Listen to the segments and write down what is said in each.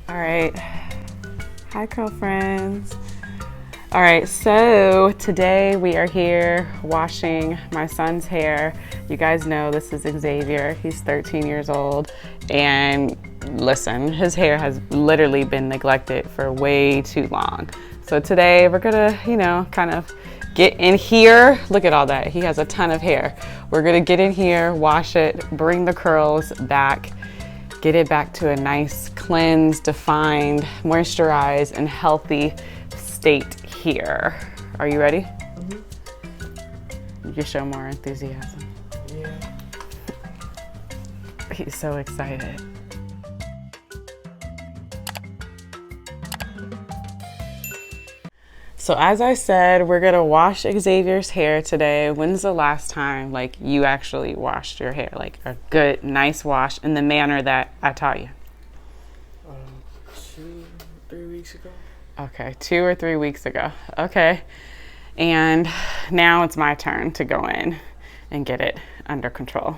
All right. Hi, curl friends. All right, so today we are here washing my son's hair. You guys know this is Xavier. He's 13 years old. And listen, his hair has literally been neglected for way too long. So today we're gonna, kind of get in here. Look at all that. He has a ton of hair. We're gonna get in here, wash it, bring the curls back, get it back to a nice, cleansed, defined, moisturized, and healthy state here. Are you ready? You can show more enthusiasm. Yeah. He's so excited. So as I said, we're gonna wash Xavier's hair today. When's the last time you actually washed your hair? Like a good, nice wash in the manner that I taught you? 2-3 weeks ago. Okay, 2 or 3 weeks ago. Okay, and now it's my turn to go in and get it under control.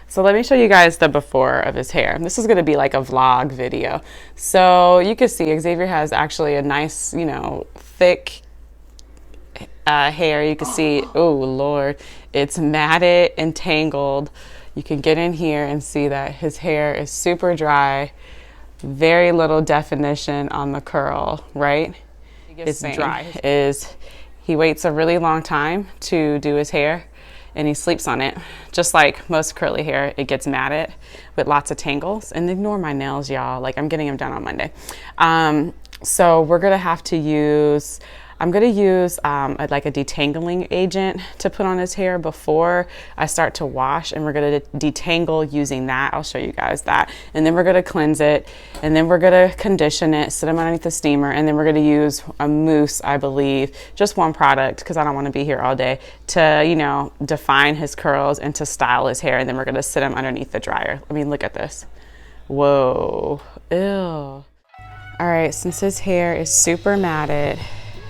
So let me show you guys the before of his hair. This is gonna be like a vlog video. So you can see Xavier has actually a nice, thick hair. You can see, oh Lord, it's matted and tangled. You can get in here and see that his hair is super dry, very little definition on the curl, right? It's dry. He waits a really long time to do his hair and he sleeps on it. Just like most curly hair, it gets matted with lots of tangles. And ignore my nails, y'all. I'm getting them done on Monday. So we're gonna have to use, I'm gonna use like a detangling agent to put on his hair before I start to wash, and we're gonna detangle using that. I'll show you guys that. And then we're gonna cleanse it, and then we're gonna condition it, sit him underneath the steamer, and then we're gonna use a mousse, I believe, just one product, because I don't wanna be here all day, to, define his curls and to style his hair, and then we're gonna sit him underneath the dryer. I mean, look at this. Whoa, ew. All right, since his hair is super matted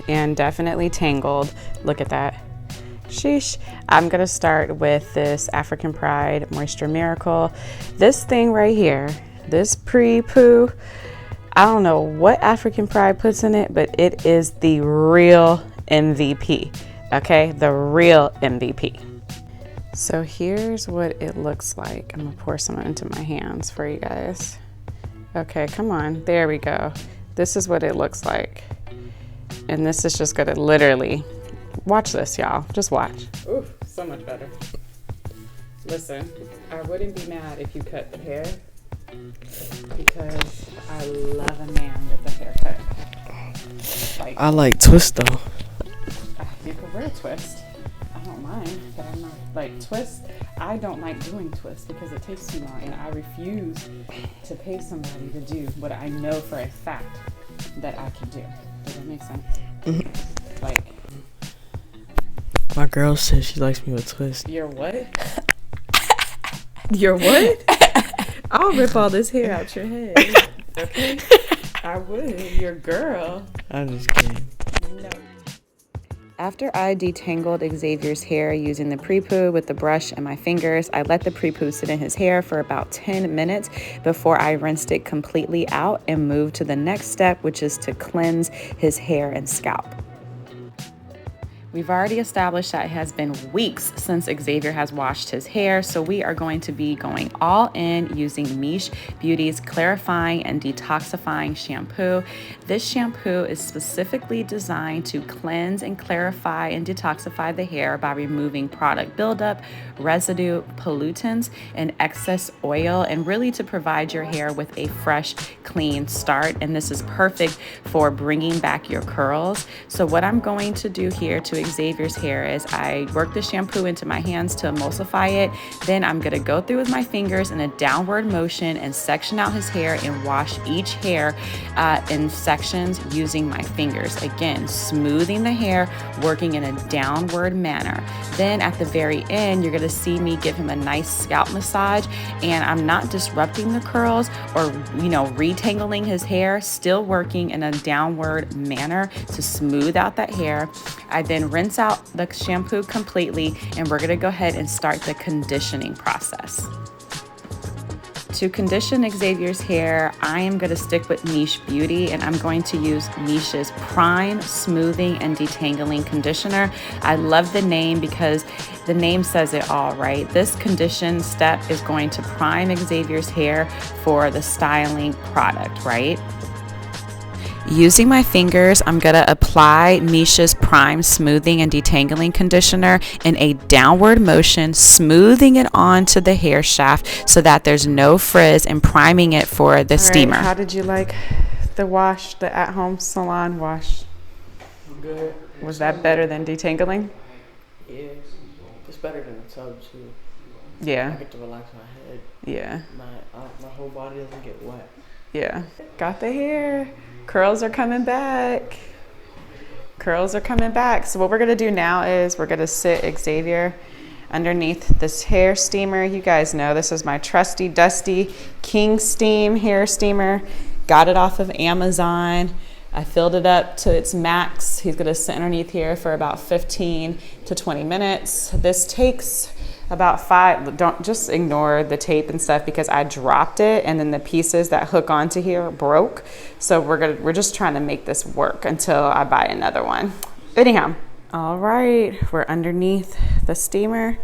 and definitely tangled, look at that. Sheesh. I'm gonna start with this African Pride Moisture Miracle. This thing right here, this pre-poo, I don't know what African Pride puts in it, but it is the real MVP, okay? The real MVP. So here's what it looks like. I'm gonna pour some into my hands for you guys. Okay, come on, there we go. This is what it looks like. And this is just gonna literally, watch this, y'all, just watch. Ooh, so much better. Listen, I wouldn't be mad if you cut the hair because I love a man with a haircut. I like twist though. You can wear a twist. I don't mind, but I'm not twist. I don't like doing twists because it takes too long, and I refuse to pay somebody to do what I know for a fact that I can do. Does that make sense? Mm-hmm. Like, my girl says she likes me with twist. you're what? You're what? I'll rip all this hair out your head. Okay? I would. Your girl. I'm just kidding. No. After I detangled Xavier's hair using the pre-poo with the brush and my fingers, I let the pre-poo sit in his hair for about 10 minutes before I rinsed it completely out and moved to the next step, which is to cleanse his hair and scalp. We've already established that it has been weeks since Xavier has washed his hair, so we are going to be going all in using Miche Beauty's clarifying and detoxifying shampoo. This shampoo is specifically designed to cleanse and clarify and detoxify the hair by removing product buildup, residue, pollutants, and excess oil, and really to provide your hair with a fresh, clean start. And this is perfect for bringing back your curls. So what I'm going to do here to Xavier's hair is I work the shampoo into my hands to emulsify it. Then I'm gonna go through with my fingers in a downward motion and section out his hair and wash each hair in sections using my fingers. Again, smoothing the hair, working in a downward manner. Then at the very end, you're gonna see me give him a nice scalp massage, and I'm not disrupting the curls or retangling his hair, still working in a downward manner to smooth out that hair. I then rinse out the shampoo completely, and we're gonna go ahead and start the conditioning process. To condition Xavier's hair, I am going to stick with Niche Beauty, and I'm going to use Niche's Prime Smoothing and Detangling Conditioner. I love the name because the name says it all, right? This condition step is going to prime Xavier's hair for the styling product, right? Using my fingers, I'm going to apply Niche's Prime Smoothing and Detangling Conditioner in a downward motion, smoothing it onto the hair shaft so that there's no frizz, and priming it for the steamer. How did you like the wash, the at-home salon wash? Good. Was that better than detangling? Yeah, it's better than a tub too. Yeah. I get to relax my head. Yeah. My whole body doesn't get wet. Yeah. Got the hair. Curls are coming back. Curls are coming back. So what we're gonna do now is we're gonna sit Xavier underneath this hair steamer. You guys know this is my trusty, dusty King Steam hair steamer. Got it off of Amazon. I filled it up to its max. He's gonna sit underneath here for about 15 to 20 minutes. This takes about 5. Don't just ignore the tape and stuff because I dropped it and then the pieces that hook onto here broke. So we're just trying to make this work until I buy another one. Anyhow, all right, we're underneath the steamer.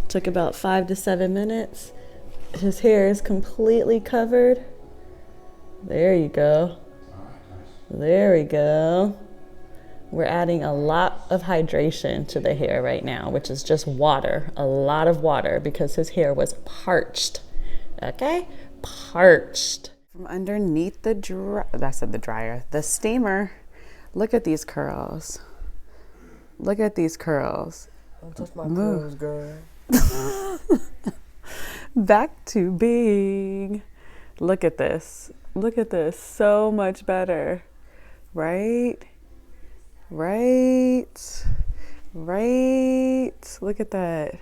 Took about 5 to 7 minutes. His hair is completely covered. There you go. There we go. We're adding a lot of hydration to the hair right now, which is just water, a lot of water, because his hair was parched, okay? Parched. From underneath the the steamer, look at these curls. Look at these curls. Don't touch my curls, girl. Back to being. Look at this. Look at this. So much better, right? Right. Look at that.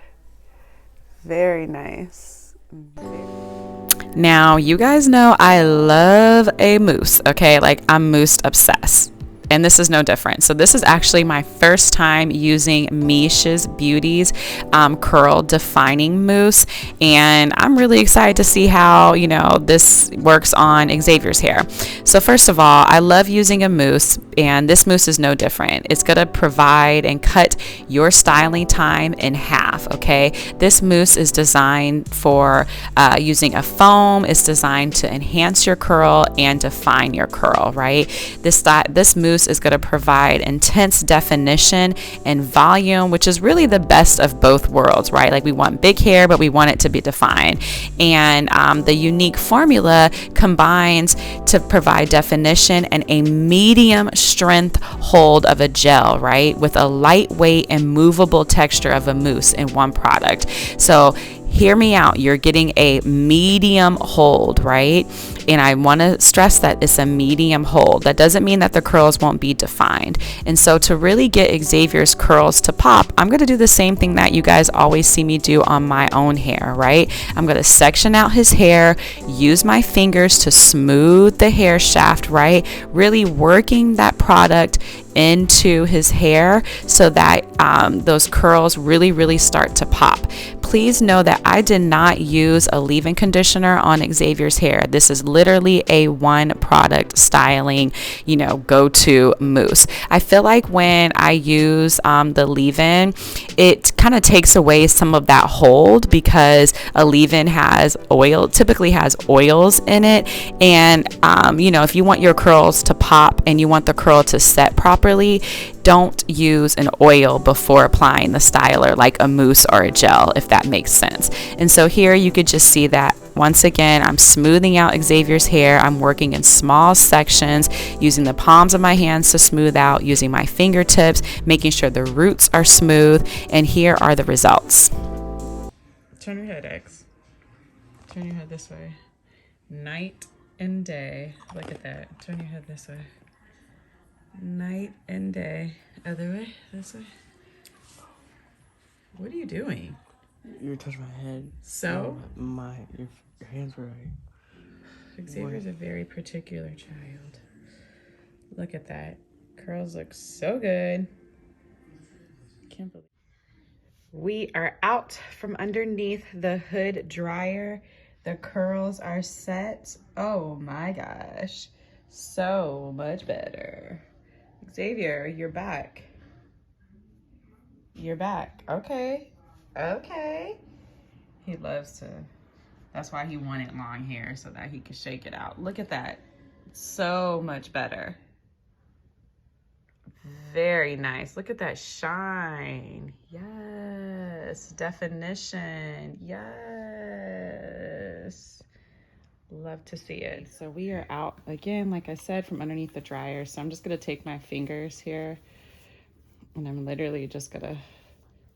Very nice. Now, you guys know I love a mousse, okay? Like, I'm mousse obsessed. And this is no different. So this is actually my first time using Niche's Beauty's curl defining mousse, and I'm really excited to see how this works on Xavier's hair. So first of all, I love using a mousse, and this mousse is no different. It's gonna provide and cut your styling time in half. Okay, this mousse is designed for using a foam. It's designed to enhance your curl and define your curl. Right, this mousse is going to provide intense definition and volume, which is really the best of both worlds, right? Like, we want big hair, but we want it to be defined. And the unique formula combines to provide definition and a medium strength hold of a gel, right? With a lightweight and movable texture of a mousse in one product. So hear me out. You're getting a medium hold, right? And I want to stress that it's a medium hold. That doesn't mean that the curls won't be defined. And so to really get Xavier's curls to pop, I'm going to do the same thing that you guys always see me do on my own hair, right? I'm going to section out his hair, use my fingers to smooth the hair shaft, right? Really working that product into his hair so that those curls really start to pop. Please know that I did not use a leave-in conditioner on Xavier's hair. This is literally a one product styling, go-to mousse. I feel like when I use the leave-in, it kind of takes away some of that hold because a leave-in typically has oils in it. And, if you want your curls to pop and you want the curl to set properly, don't use an oil before applying the styler like a mousse or a gel, if that makes sense. And so here you could just see that once again, I'm smoothing out Xavier's hair. I'm working in small sections, using the palms of my hands to smooth out, using my fingertips, making sure the roots are smooth. And here are the results. Turn your head, X. Turn your head this way. Night and day. Look at that. Turn your head this way. Night and day. Other way, this way. What are you doing? You touched my head. So? Your hands were right. Xavier's a very particular child. Look at that. Curls look so good. Can't believe. We are out from underneath the hood dryer. The curls are set. Oh my gosh. So much better. Xavier, you're back. You're back. Okay. Okay. He loves to, that's why he wanted long hair, so that he could shake it out. Look at that. So much better. Very nice. Look at that shine. Yes. Definition. Yes. Love to see it. So we are out again, like I said, from underneath the dryer. So I'm just going to take my fingers here and I'm literally just going to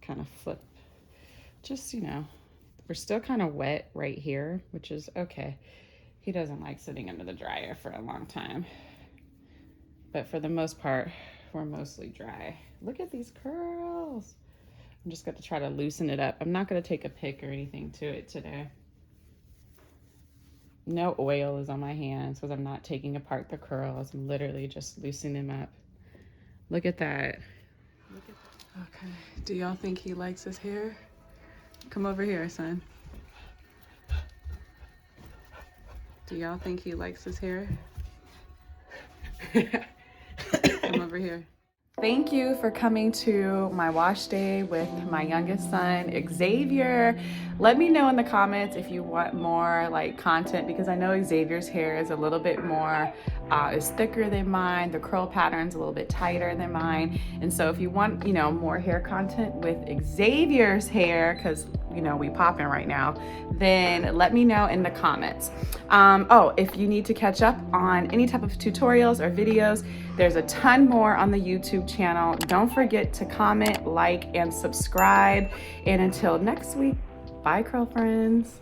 kind of flip. Just, you know, we're still kind of wet right here, which is okay. He doesn't like sitting under the dryer for a long time. But for the most part, we're mostly dry. Look at these curls. I'm just going to try to loosen it up. I'm not going to take a pick or anything to it today. No oil is on my hands because I'm not taking apart the curls. I'm literally just loosening them up. Look at that. Okay, do y'all think he likes his hair? Come over here, son. Do y'all think he likes his hair? Come over here. Thank you for coming to my wash day with my youngest son, Xavier. Let me know in the comments if you want more like content, because I know Xavier's hair is a little bit more, is thicker than mine. The curl pattern's a little bit tighter than mine. And so if you want, you know, more hair content with Xavier's hair, because, you know, we popping right now, then let me know in the comments. Oh, if you need to catch up on any type of tutorials or videos, there's a ton more on the YouTube channel. Don't forget to comment, like, and subscribe. And until next week, bye, curl friends.